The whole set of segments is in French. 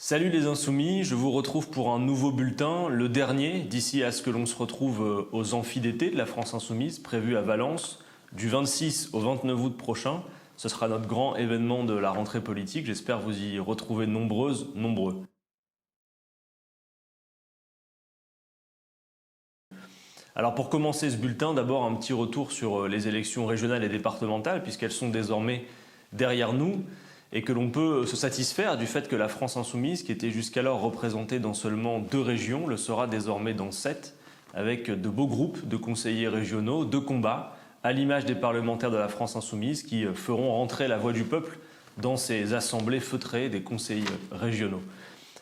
Salut les Insoumis, je vous retrouve pour un nouveau bulletin, le dernier, d'ici à ce que l'on se retrouve aux amphis d'été de la France Insoumise, prévu à Valence, du 26 au 29 août prochain. Ce sera notre grand événement de la rentrée politique, j'espère vous y retrouver nombreuses, nombreux. Alors pour commencer ce bulletin, d'abord un petit retour sur les élections régionales et départementales, puisqu'elles sont désormais derrière nous, et que l'on peut se satisfaire du fait que la France Insoumise, qui était jusqu'alors représentée dans seulement 2 régions, le sera désormais dans 7, avec de beaux groupes de conseillers régionaux, de combat, à l'image des parlementaires de la France Insoumise, qui feront rentrer la voix du peuple dans ces assemblées feutrées des conseils régionaux.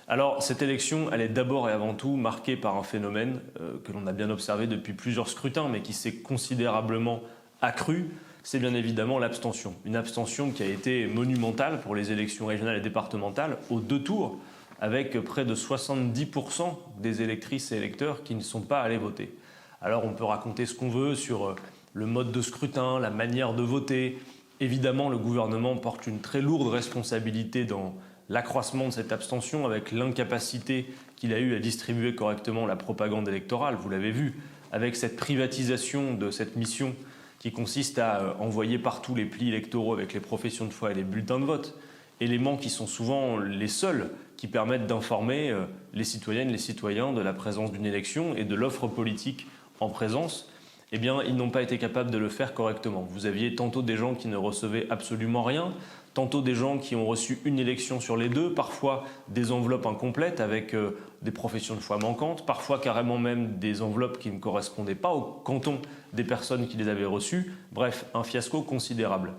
Alors, cette élection, elle est d'abord et avant tout marquée par un phénomène que l'on a bien observé depuis plusieurs scrutins, mais qui s'est considérablement accru, c'est bien évidemment l'abstention. Une abstention qui a été monumentale pour les élections régionales et départementales aux 2 tours, avec près de 70% des électrices et électeurs qui ne sont pas allés voter. Alors, on peut raconter ce qu'on veut sur le mode de scrutin, la manière de voter. Évidemment, le gouvernement porte une très lourde responsabilité dans l'accroissement de cette abstention avec l'incapacité qu'il a eue à distribuer correctement la propagande électorale. Vous l'avez vu, avec cette privatisation de cette mission qui consiste à envoyer partout les plis électoraux avec les professions de foi et les bulletins de vote, éléments qui sont souvent les seuls qui permettent d'informer les citoyennes, les citoyens de la présence d'une élection et de l'offre politique en présence. Eh bien, ils n'ont pas été capables de le faire correctement. Vous aviez tantôt des gens qui ne recevaient absolument rien, tantôt des gens qui ont reçu une élection sur les 2, parfois des enveloppes incomplètes avec des professions de foi manquantes, parfois carrément même des enveloppes qui ne correspondaient pas au canton des personnes qui les avaient reçues. Bref, un fiasco considérable.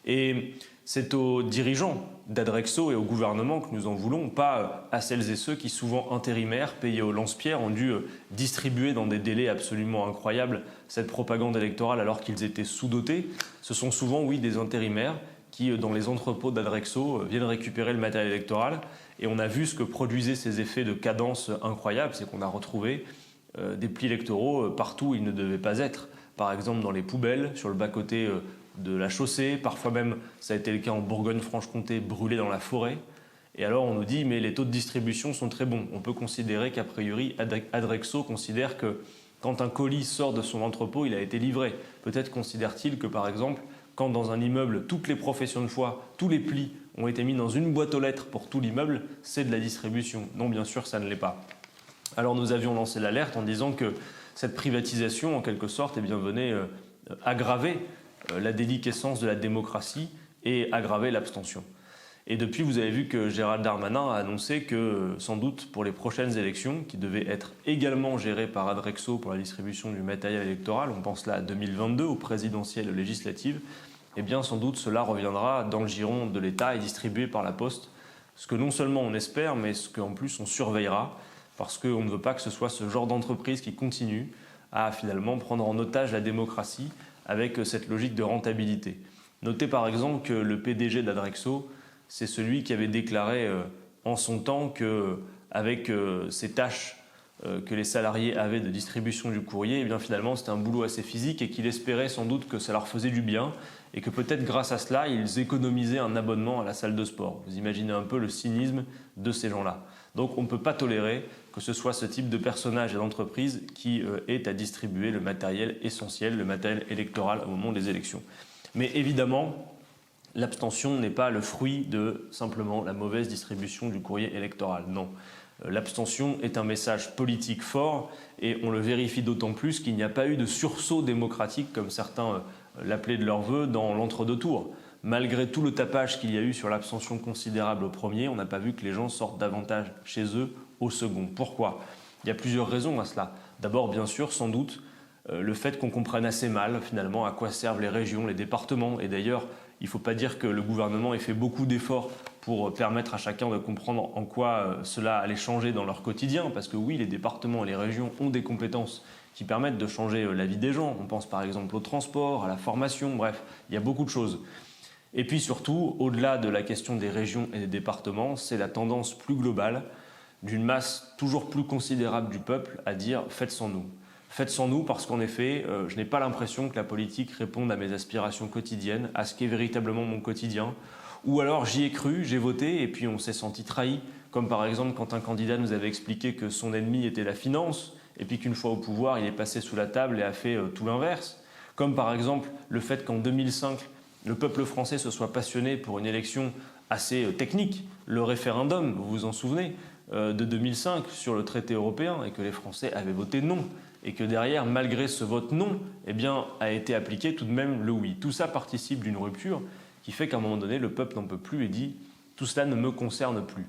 Et c'est aux dirigeants d'Adrexo et au gouvernement que nous en voulons, pas à celles et ceux qui, souvent intérimaires, payés au lance-pierre, ont dû distribuer dans des délais absolument incroyables cette propagande électorale alors qu'ils étaient sous-dotés. Ce sont souvent, oui, des intérimaires qui, dans les entrepôts d'Adrexo, viennent récupérer le matériel électoral. Et on a vu ce que produisaient ces effets de cadence incroyables, c'est qu'on a retrouvé des plis électoraux partout où ils ne devaient pas être. Par exemple dans les poubelles, sur le bas-côté de la chaussée, parfois même, ça a été le cas en Bourgogne-Franche-Comté, brûlés dans la forêt. Et alors on nous dit, mais les taux de distribution sont très bons. On peut considérer qu'a priori, Adrexo considère que quand un colis sort de son entrepôt, il a été livré. Peut-être considère-t-il que, par exemple, quand dans un immeuble, toutes les professions de foi, tous les plis ont été mis dans une boîte aux lettres pour tout l'immeuble, c'est de la distribution. Non, bien sûr, ça ne l'est pas. Alors nous avions lancé l'alerte en disant que cette privatisation, en quelque sorte, venait aggraver la déliquescence de la démocratie et aggraver l'abstention. Et depuis, vous avez vu que Gérald Darmanin a annoncé que, sans doute, pour les prochaines élections, qui devaient être également gérées par Adrexo pour la distribution du matériel électoral, on pense là à 2022, aux présidentielles législatives, eh bien, sans doute, cela reviendra dans le giron de l'État et distribué par la Poste. Ce que non seulement on espère, mais ce qu'en plus on surveillera, parce qu'on ne veut pas que ce soit ce genre d'entreprise qui continue à finalement prendre en otage la démocratie avec cette logique de rentabilité. Notez par exemple que le PDG d'Adrexo, c'est celui qui avait déclaré en son temps qu'avec ces tâches que les salariés avaient de distribution du courrier, eh bien finalement c'était un boulot assez physique et qu'il espérait sans doute que ça leur faisait du bien et que peut-être grâce à cela, ils économisaient un abonnement à la salle de sport. Vous imaginez un peu le cynisme de ces gens-là. Donc on ne peut pas tolérer que ce soit ce type de personnage et d'entreprise qui ait à distribuer le matériel essentiel, le matériel électoral au moment des élections. Mais évidemment, l'abstention n'est pas le fruit de simplement la mauvaise distribution du courrier électoral. Non. L'abstention est un message politique fort et on le vérifie d'autant plus qu'il n'y a pas eu de sursaut démocratique, comme certains l'appelaient de leur vœu, dans l'entre-deux tours. Malgré tout le tapage qu'il y a eu sur l'abstention considérable au premier, on n'a pas vu que les gens sortent davantage chez eux au second. Pourquoi ? Il y a plusieurs raisons à cela. D'abord, bien sûr, sans doute, le fait qu'on comprenne assez mal finalement à quoi servent les régions, les départements. Et d'ailleurs, il ne faut pas dire que le gouvernement ait fait beaucoup d'efforts pour permettre à chacun de comprendre en quoi cela allait changer dans leur quotidien. Parce que oui, les départements et les régions ont des compétences qui permettent de changer la vie des gens. On pense par exemple au transport, à la formation, bref, il y a beaucoup de choses. Et puis surtout, au-delà de la question des régions et des départements, c'est la tendance plus globale d'une masse toujours plus considérable du peuple à dire « faites sans nous ». Faites sans nous parce qu'en effet, je n'ai pas l'impression que la politique réponde à mes aspirations quotidiennes, à ce qu'est véritablement mon quotidien. Ou alors j'y ai cru, j'ai voté et puis on s'est senti trahi comme par exemple quand un candidat nous avait expliqué que son ennemi était la finance, et puis qu'une fois au pouvoir, il est passé sous la table et a fait tout l'inverse. Comme par exemple le fait qu'en 2005, le peuple français se soit passionné pour une élection assez technique, le référendum, vous vous en souvenez, de 2005 sur le traité européen, et que les Français avaient voté non, et que derrière, malgré ce vote non, eh bien, a été appliqué tout de même le oui. Tout ça participe d'une rupture qui fait qu'à un moment donné, le peuple n'en peut plus et dit « tout cela ne me concerne plus ».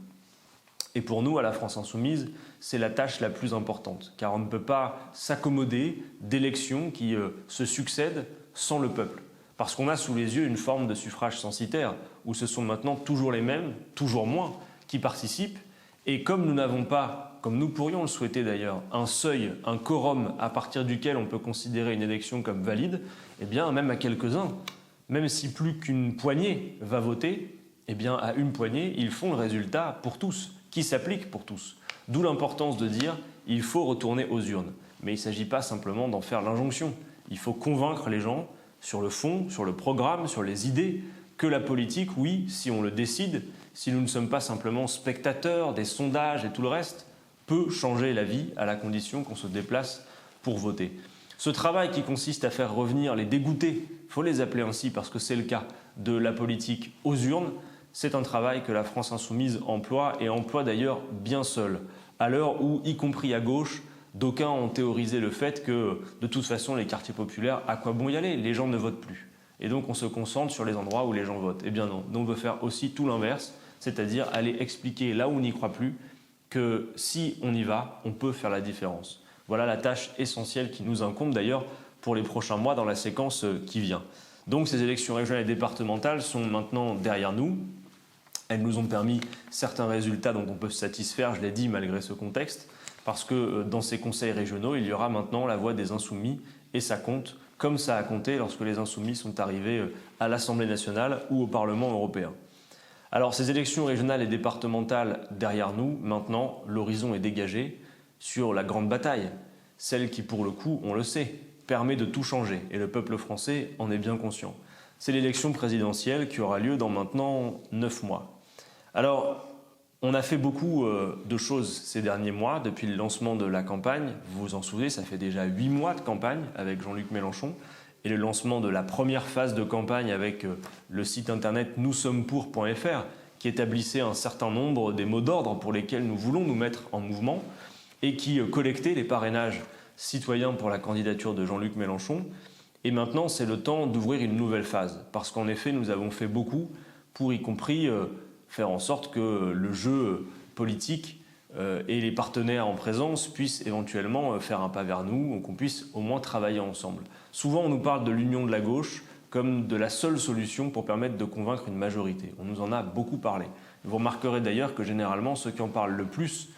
Et pour nous, à la France Insoumise, c'est la tâche la plus importante, car on ne peut pas s'accommoder d'élections qui se succèdent sans le peuple. Parce qu'on a sous les yeux une forme de suffrage censitaire, où ce sont maintenant toujours les mêmes, toujours moins, qui participent. Et comme nous n'avons pas, comme nous pourrions le souhaiter d'ailleurs, un seuil, un quorum à partir duquel on peut considérer une élection comme valide, eh bien même à quelques-uns, même si plus qu'une poignée va voter, eh bien à une poignée, ils font le résultat pour tous, qui s'applique pour tous. D'où l'importance de dire il faut retourner aux urnes. Mais il ne s'agit pas simplement d'en faire l'injonction. Il faut convaincre les gens sur le fond, sur le programme, sur les idées, que la politique, oui, si on le décide, si nous ne sommes pas simplement spectateurs des sondages et tout le reste, peut changer la vie à la condition qu'on se déplace pour voter. Ce travail qui consiste à faire revenir les dégoûtés, il faut les appeler ainsi parce que c'est le cas, de la politique aux urnes, c'est un travail que la France Insoumise emploie et emploie d'ailleurs bien seule, à l'heure où, y compris à gauche, d'aucuns ont théorisé le fait que, de toute façon, les quartiers populaires, à quoi bon y aller? Les gens ne votent plus. Et donc on se concentre sur les endroits où les gens votent. Eh bien non, nous on veut faire aussi tout l'inverse, c'est-à-dire aller expliquer là où on n'y croit plus que si on y va, on peut faire la différence. Voilà la tâche essentielle qui nous incombe d'ailleurs pour les prochains mois dans la séquence qui vient. Donc ces élections régionales et départementales sont maintenant derrière nous. Elles nous ont permis certains résultats dont on peut se satisfaire, je l'ai dit, malgré ce contexte, parce que dans ces conseils régionaux, il y aura maintenant la voix des insoumis et ça compte, comme ça a compté lorsque les insoumis sont arrivés à l'Assemblée nationale ou au Parlement européen. Alors ces élections régionales et départementales derrière nous, maintenant, l'horizon est dégagé sur la grande bataille, celle qui pour le coup, on le sait, permet de tout changer et le peuple français en est bien conscient. C'est l'élection présidentielle qui aura lieu dans maintenant 9 mois. Alors, on a fait beaucoup de choses ces derniers mois, depuis le lancement de la campagne. Vous vous en souvenez, ça fait déjà 8 mois de campagne avec Jean-Luc Mélenchon et le lancement de la première phase de campagne avec le site internet noussommepour.fr qui établissait un certain nombre des mots d'ordre pour lesquels nous voulons nous mettre en mouvement et qui collectait les parrainages citoyens pour la candidature de Jean-Luc Mélenchon. Et maintenant, c'est le temps d'ouvrir une nouvelle phase parce qu'en effet, nous avons fait beaucoup pour y compris faire en sorte que le jeu politique et les partenaires en présence puissent éventuellement faire un pas vers nous, qu'on puisse au moins travailler ensemble. Souvent, on nous parle de l'union de la gauche comme de la seule solution pour permettre de convaincre une majorité. On nous en a beaucoup parlé. Vous remarquerez d'ailleurs que généralement, ceux qui en parlent le plus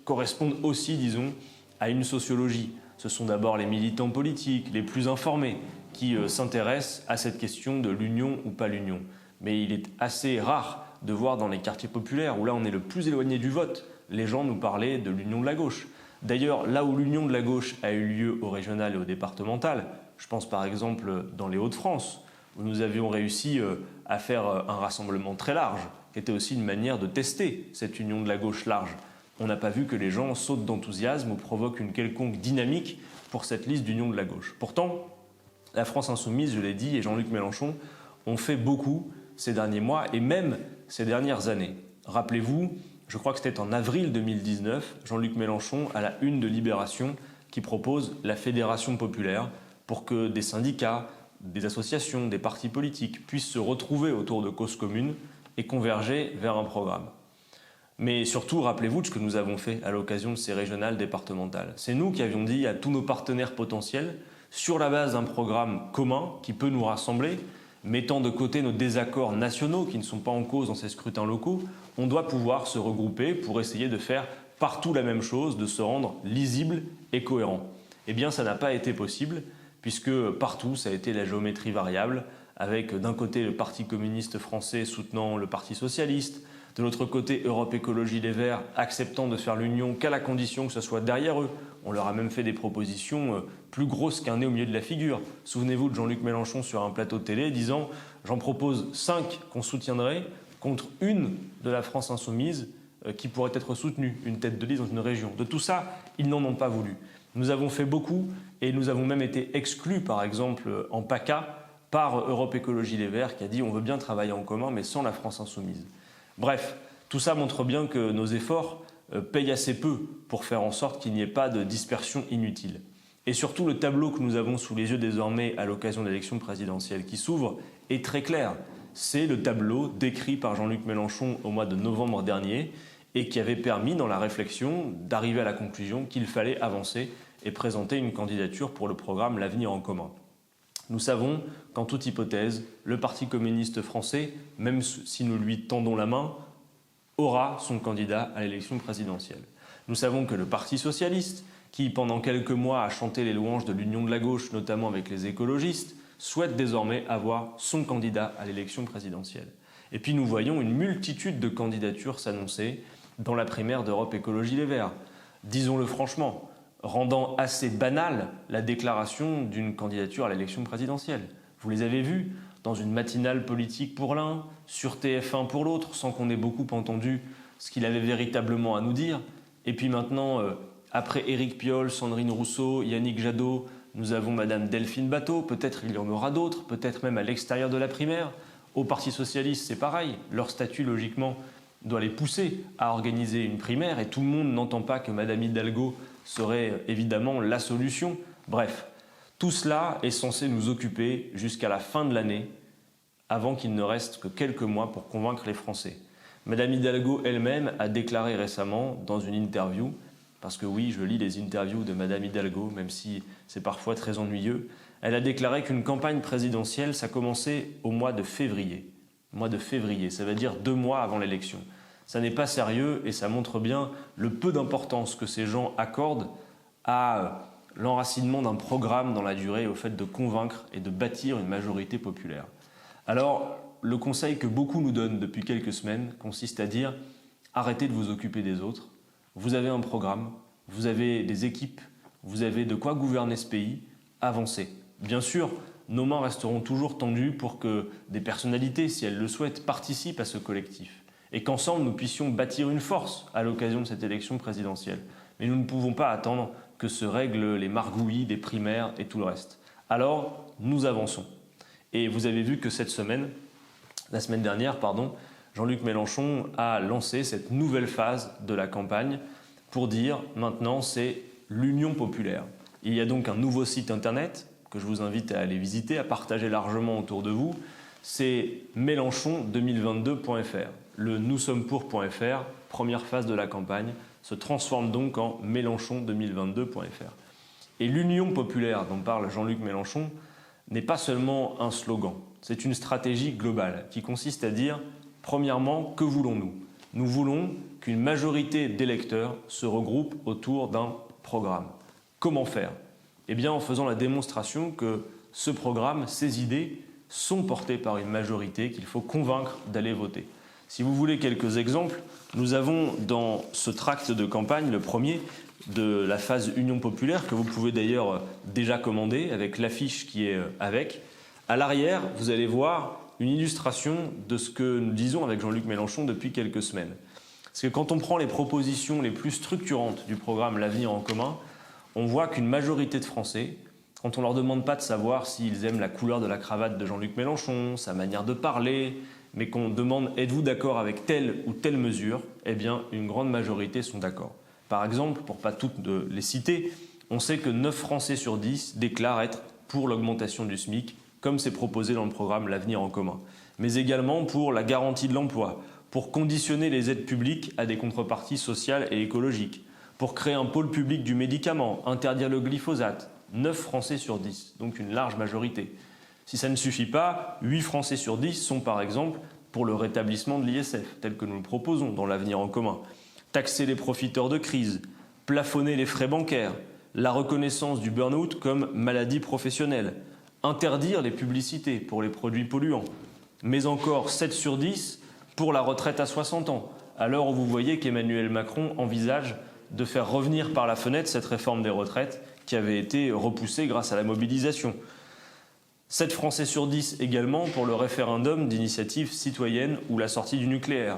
correspondent aussi, disons, à une sociologie. Ce sont d'abord les militants politiques, les plus informés, qui s'intéressent à cette question de l'union ou pas l'union. Mais il est assez rare de voir dans les quartiers populaires, où là on est le plus éloigné du vote, les gens nous parler de l'union de la gauche. D'ailleurs, là où l'union de la gauche a eu lieu au régional et au départemental, je pense par exemple dans les Hauts-de-France, où nous avions réussi à faire un rassemblement très large, qui était aussi une manière de tester cette union de la gauche large. On n'a pas vu que les gens sautent d'enthousiasme ou provoquent une quelconque dynamique pour cette liste d'union de la gauche. Pourtant, la France Insoumise, je l'ai dit, et Jean-Luc Mélenchon ont fait beaucoup ces derniers mois et même ces dernières années. Rappelez-vous, je crois que c'était en avril 2019, Jean-Luc Mélenchon à la une de Libération qui propose la Fédération populaire pour que des syndicats, des associations, des partis politiques puissent se retrouver autour de causes communes et converger vers un programme. Mais surtout, rappelez-vous de ce que nous avons fait à l'occasion de ces régionales départementales. C'est nous qui avions dit à tous nos partenaires potentiels, sur la base d'un programme commun qui peut nous rassembler, mettant de côté nos désaccords nationaux qui ne sont pas en cause dans ces scrutins locaux, on doit pouvoir se regrouper pour essayer de faire partout la même chose, de se rendre lisible et cohérent. Eh bien, ça n'a pas été possible, puisque partout, ça a été la géométrie variable, avec d'un côté le Parti communiste français soutenant le Parti socialiste, de l'autre côté, Europe Écologie Les Verts acceptant de faire l'union qu'à la condition que ce soit derrière eux. On leur a même fait des propositions plus grosses qu'un nez au milieu de la figure. Souvenez-vous de Jean-Luc Mélenchon sur un plateau de télé disant « J'en propose 5 qu'on soutiendrait contre une de la France Insoumise qui pourrait être soutenu, une tête de liste dans une région. De tout ça, ils n'en ont pas voulu. Nous avons fait beaucoup et nous avons même été exclus, par exemple en PACA, par Europe Écologie Les Verts, qui a dit on veut bien travailler en commun, mais sans la France insoumise. Bref, tout ça montre bien que nos efforts payent assez peu pour faire en sorte qu'il n'y ait pas de dispersion inutile. Et surtout, le tableau que nous avons sous les yeux désormais à l'occasion de l'élection présidentielle qui s'ouvre est très clair. C'est le tableau décrit par Jean-Luc Mélenchon au mois de novembre dernier et qui avait permis, dans la réflexion, d'arriver à la conclusion qu'il fallait avancer et présenter une candidature pour le programme L'Avenir en commun. Nous savons qu'en toute hypothèse, le Parti communiste français, même si nous lui tendons la main, aura son candidat à l'élection présidentielle. Nous savons que le Parti socialiste, qui pendant quelques mois a chanté les louanges de l'union de la gauche, notamment avec les écologistes, souhaite désormais avoir son candidat à l'élection présidentielle. Et puis nous voyons une multitude de candidatures s'annoncer dans la primaire d'Europe Écologie Les Verts. Disons-le franchement, rendant assez banale la déclaration d'une candidature à l'élection présidentielle. Vous les avez vus dans une matinale politique pour l'un, sur TF1 pour l'autre, sans qu'on ait beaucoup entendu ce qu'il avait véritablement à nous dire. Et puis maintenant, après Éric Piolle, Sandrine Rousseau, Yannick Jadot, nous avons Madame Delphine Batho, peut-être il y en aura d'autres, peut-être même à l'extérieur de la primaire. Au Parti socialiste, c'est pareil. Leur statut, logiquement, doit les pousser à organiser une primaire et tout le monde n'entend pas que Madame Hidalgo serait évidemment la solution. Bref, tout cela est censé nous occuper jusqu'à la fin de l'année, avant qu'il ne reste que quelques mois pour convaincre les Français. Madame Hidalgo elle-même a déclaré récemment dans une interview, parce que oui, je lis les interviews de Madame Hidalgo, même si c'est parfois très ennuyeux, elle a déclaré qu'une campagne présidentielle, ça commençait au mois de février. Mois de février, ça veut dire 2 mois avant l'élection. Ça n'est pas sérieux et ça montre bien le peu d'importance que ces gens accordent à l'enracinement d'un programme dans la durée et au fait de convaincre et de bâtir une majorité populaire. Alors, le conseil que beaucoup nous donnent depuis quelques semaines consiste à dire « arrêtez de vous occuper des autres, vous avez un programme, vous avez des équipes, vous avez de quoi gouverner ce pays, avancez ». Bien sûr, nos mains resteront toujours tendues pour que des personnalités, si elles le souhaitent, participent à ce collectif et qu'ensemble nous puissions bâtir une force à l'occasion de cette élection présidentielle. Mais nous ne pouvons pas attendre que se règlent les margouillis des primaires et tout le reste. Alors, nous avançons. Et vous avez vu que cette semaine, la semaine dernière, Jean-Luc Mélenchon a lancé cette nouvelle phase de la campagne pour dire maintenant c'est l'Union populaire. Il y a donc un nouveau site internet que je vous invite à aller visiter, à partager largement autour de vous. C'est mélenchon2022.fr. Le noussommepour.fr, première phase de la campagne, se transforme donc en mélenchon2022.fr. Et l'Union populaire dont parle Jean-Luc Mélenchon n'est pas seulement un slogan, c'est une stratégie globale qui consiste à dire, premièrement, que voulons-nous ? Nous voulons qu'une majorité d'électeurs se regroupe autour d'un programme. Comment faire ? Eh bien, en faisant la démonstration que ce programme, ces idées, sont portées par une majorité qu'il faut convaincre d'aller voter. Si vous voulez quelques exemples, nous avons dans ce tract de campagne, le premier, de la phase Union populaire, que vous pouvez d'ailleurs déjà commander avec l'affiche qui est avec. À l'arrière, vous allez voir une illustration de ce que nous disons avec Jean-Luc Mélenchon depuis quelques semaines. Parce que quand on prend les propositions les plus structurantes du programme L'Avenir en commun, on voit qu'une majorité de Français, quand on ne leur demande pas de savoir s'ils aiment la couleur de la cravate de Jean-Luc Mélenchon, sa manière de parler, mais qu'on demande « êtes-vous d'accord avec telle ou telle mesure ?», eh bien, une grande majorité sont d'accord. Par exemple, pour ne pas toutes les citer, on sait que 9 Français sur 10 déclarent être pour l'augmentation du SMIC, comme c'est proposé dans le programme L'Avenir en commun, mais également pour la garantie de l'emploi, pour conditionner les aides publiques à des contreparties sociales et écologiques, pour créer un pôle public du médicament, interdire le glyphosate, 9 Français sur 10, donc une large majorité. Si ça ne suffit pas, 8 Français sur 10 sont par exemple pour le rétablissement de l'ISF, tel que nous le proposons dans l'Avenir en commun. Taxer les profiteurs de crise, plafonner les frais bancaires, la reconnaissance du burn-out comme maladie professionnelle, interdire les publicités pour les produits polluants, mais encore 7 sur 10 pour la retraite à 60 ans, à l'heure où vous voyez qu'Emmanuel Macron envisage de faire revenir par la fenêtre cette réforme des retraites qui avait été repoussée grâce à la mobilisation. 7 Français sur 10 également pour le référendum d'initiative citoyenne ou la sortie du nucléaire.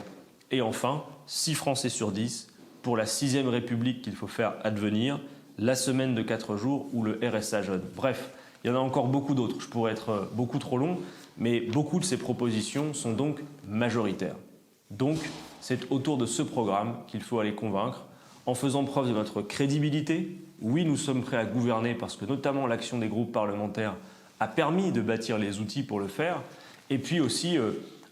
Et enfin, 6 Français sur 10 pour la 6e République qu'il faut faire advenir, la semaine de 4 jours ou le RSA jeune. Bref, il y en a encore beaucoup d'autres. Je pourrais être beaucoup trop long, mais beaucoup de ces propositions sont donc majoritaires. Donc, c'est autour de ce programme qu'il faut aller convaincre, en faisant preuve de notre crédibilité. Oui, nous sommes prêts à gouverner parce que notamment l'action des groupes parlementaires a permis de bâtir les outils pour le faire, et puis aussi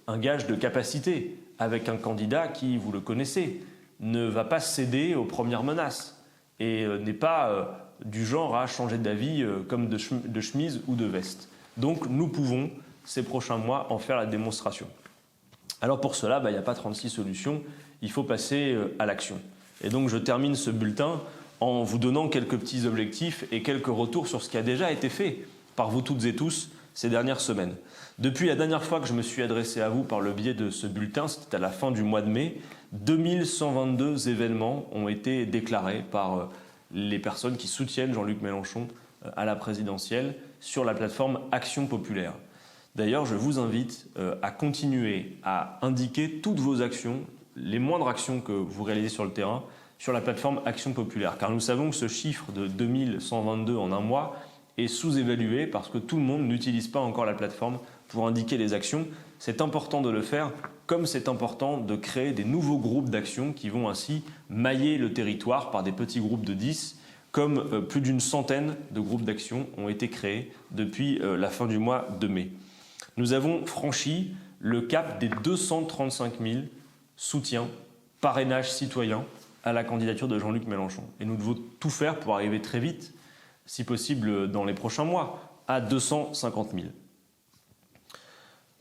un gage de capacité avec un candidat qui, vous le connaissez, ne va pas céder aux premières menaces et n'est pas du genre à changer d'avis comme de chemise ou de veste. Donc nous pouvons, ces prochains mois, en faire la démonstration. Alors pour cela, il n'y a pas 36 solutions, il faut passer à l'action. Et donc je termine ce bulletin en vous donnant quelques petits objectifs et quelques retours sur ce qui a déjà été fait par vous toutes et tous ces dernières semaines. Depuis la dernière fois que je me suis adressé à vous par le biais de ce bulletin, c'était à la fin du mois de mai, 2122 événements ont été déclarés par les personnes qui soutiennent Jean-Luc Mélenchon à la présidentielle sur la plateforme Action Populaire. D'ailleurs, je vous invite à continuer à indiquer toutes vos actions, les moindres actions que vous réalisez sur le terrain, sur la plateforme Action Populaire. Car nous savons que ce chiffre de 2122 en un mois est sous-évalué parce que tout le monde n'utilise pas encore la plateforme pour indiquer les actions. C'est important de le faire, comme c'est important de créer des nouveaux groupes d'actions qui vont ainsi mailler le territoire par des petits groupes de 10, comme plus d'une centaine de groupes d'actions ont été créés depuis la fin du mois de mai. Nous avons franchi le cap des 235 000 soutiens, parrainages citoyens à la candidature de Jean-Luc Mélenchon. Et nous devons tout faire pour arriver très vite, si possible dans les prochains mois, à 250 000.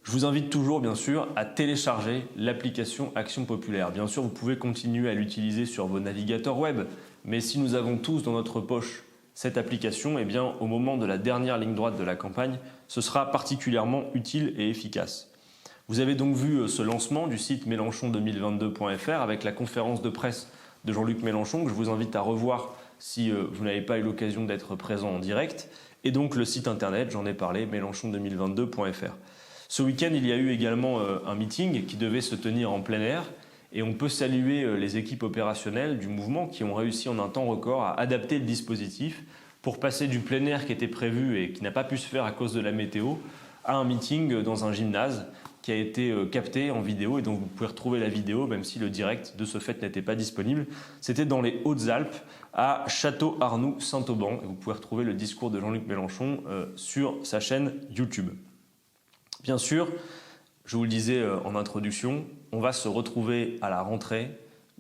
Je vous invite toujours, bien sûr, à télécharger l'application Action Populaire. Bien sûr, vous pouvez continuer à l'utiliser sur vos navigateurs web, mais si nous avons tous dans notre poche cette application, eh bien, au moment de la dernière ligne droite de la campagne, ce sera particulièrement utile et efficace. Vous avez donc vu ce lancement du site mélenchon2022.fr avec la conférence de presse de Jean-Luc Mélenchon que je vous invite à revoir si vous n'avez pas eu l'occasion d'être présent en direct, et donc le site internet, j'en ai parlé, mélenchon2022.fr. Ce week-end, il y a eu également un meeting qui devait se tenir en plein air, et on peut saluer les équipes opérationnelles du mouvement qui ont réussi en un temps record à adapter le dispositif pour passer du plein air qui était prévu et qui n'a pas pu se faire à cause de la météo à un meeting dans un gymnase qui a été capté en vidéo et donc vous pouvez retrouver la vidéo même si le direct de ce fait n'était pas disponible. C'était dans les Hautes-Alpes à Château-Arnoux-Saint-Auban et vous pouvez retrouver le discours de Jean-Luc Mélenchon sur sa chaîne YouTube. Bien sûr, je vous le disais en introduction, on va se retrouver à la rentrée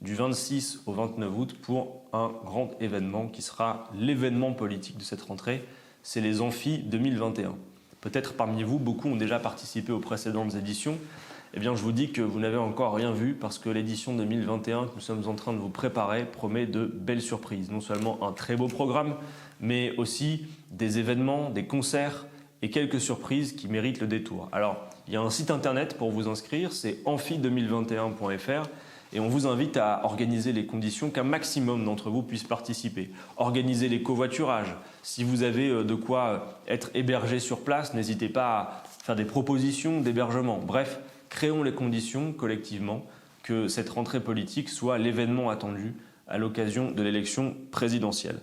du 26 au 29 août pour un grand événement qui sera l'événement politique de cette rentrée, c'est les Amphis 2021. Peut-être parmi vous, beaucoup ont déjà participé aux précédentes éditions. Eh bien, je vous dis que vous n'avez encore rien vu parce que l'édition 2021 que nous sommes en train de vous préparer promet de belles surprises. Non seulement un très beau programme, mais aussi des événements, des concerts et quelques surprises qui méritent le détour. Alors, il y a un site internet pour vous inscrire, c'est amphi2021.fr. Et on vous invite à organiser les conditions qu'un maximum d'entre vous puissent participer. Organiser les covoiturages. Si vous avez de quoi être hébergé sur place, n'hésitez pas à faire des propositions d'hébergement. Bref, créons les conditions collectivement que cette rentrée politique soit l'événement attendu à l'occasion de l'élection présidentielle.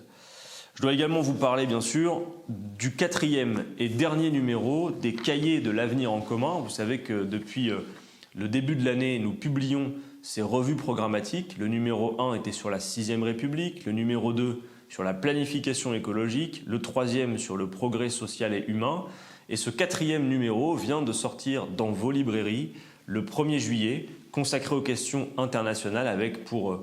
Je dois également vous parler, bien sûr, du 4e et dernier numéro des Cahiers de l'avenir en commun. Vous savez que depuis le début de l'année, nous publions ces revues programmatiques. Le numéro 1 était sur la 6e République, le numéro 2 sur la planification écologique, le 3e sur le progrès social et humain. Et ce 4e numéro vient de sortir dans vos librairies le 1er juillet, consacré aux questions internationales avec pour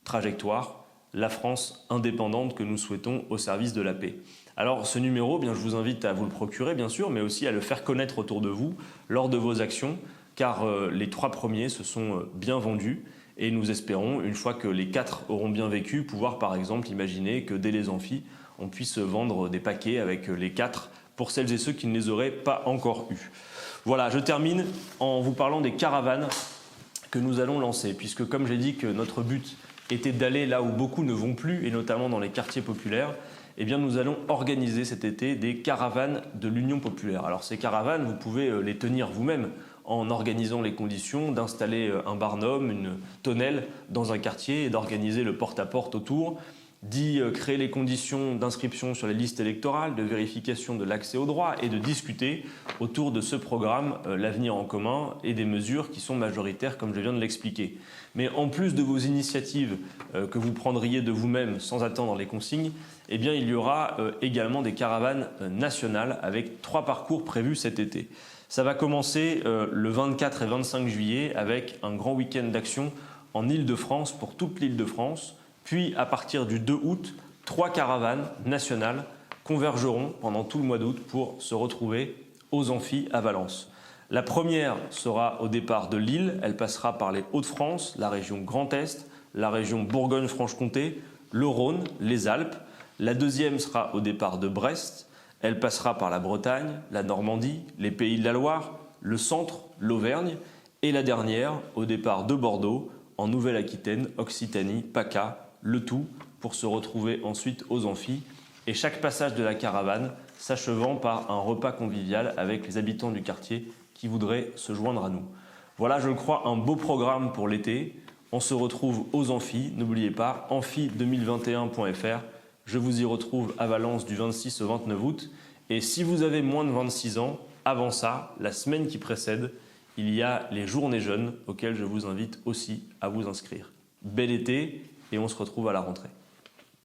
trajectoire la France indépendante que nous souhaitons au service de la paix. Alors ce numéro, je vous invite à vous le procurer bien sûr, mais aussi à le faire connaître autour de vous lors de vos actions, car les 3 premiers se sont bien vendus et nous espérons, une fois que les 4 auront bien vécu, pouvoir par exemple imaginer que dès les amphis, on puisse vendre des paquets avec les 4 pour celles et ceux qui ne les auraient pas encore eus. Voilà, je termine en vous parlant des caravanes que nous allons lancer, puisque comme j'ai dit que notre but était d'aller là où beaucoup ne vont plus, et notamment dans les quartiers populaires, eh bien nous allons organiser cet été des caravanes de l'Union populaire. Alors ces caravanes, vous pouvez les tenir vous-même en organisant les conditions d'installer un barnum, une tonnelle dans un quartier et d'organiser le porte-à-porte autour, d'y créer les conditions d'inscription sur les listes électorales, de vérification de l'accès aux droits et de discuter autour de ce programme l'avenir en commun et des mesures qui sont majoritaires comme je viens de l'expliquer. Mais en plus de vos initiatives que vous prendriez de vous-même sans attendre les consignes, eh bien, il y aura également des caravanes nationales avec 3 parcours prévus cet été. Ça va commencer le 24 et 25 juillet avec un grand week-end d'action en Île-de-France pour toute l'Île-de-France. Puis, à partir du 2 août, 3 caravanes nationales convergeront pendant tout le mois d'août pour se retrouver aux Amphis à Valence. La première sera au départ de Lille. Elle passera par les Hauts-de-France, la région Grand Est, la région Bourgogne-Franche-Comté, le Rhône, les Alpes. La deuxième sera au départ de Brest. Elle passera par la Bretagne, la Normandie, les Pays de la Loire, le centre, l'Auvergne. Et la dernière au départ de Bordeaux, en Nouvelle-Aquitaine, Occitanie, PACA, le tout pour se retrouver ensuite aux Amphis. Et chaque passage de la caravane s'achevant par un repas convivial avec les habitants du quartier qui voudraient se joindre à nous. Voilà, je le crois, un beau programme pour l'été. On se retrouve aux Amphis. N'oubliez pas, amphi2021.fr. Je vous y retrouve à Valence du 26 au 29 août. Et si vous avez moins de 26 ans, avant ça, la semaine qui précède, il y a les Journées Jeunes auxquelles je vous invite aussi à vous inscrire. Bel été et on se retrouve à la rentrée.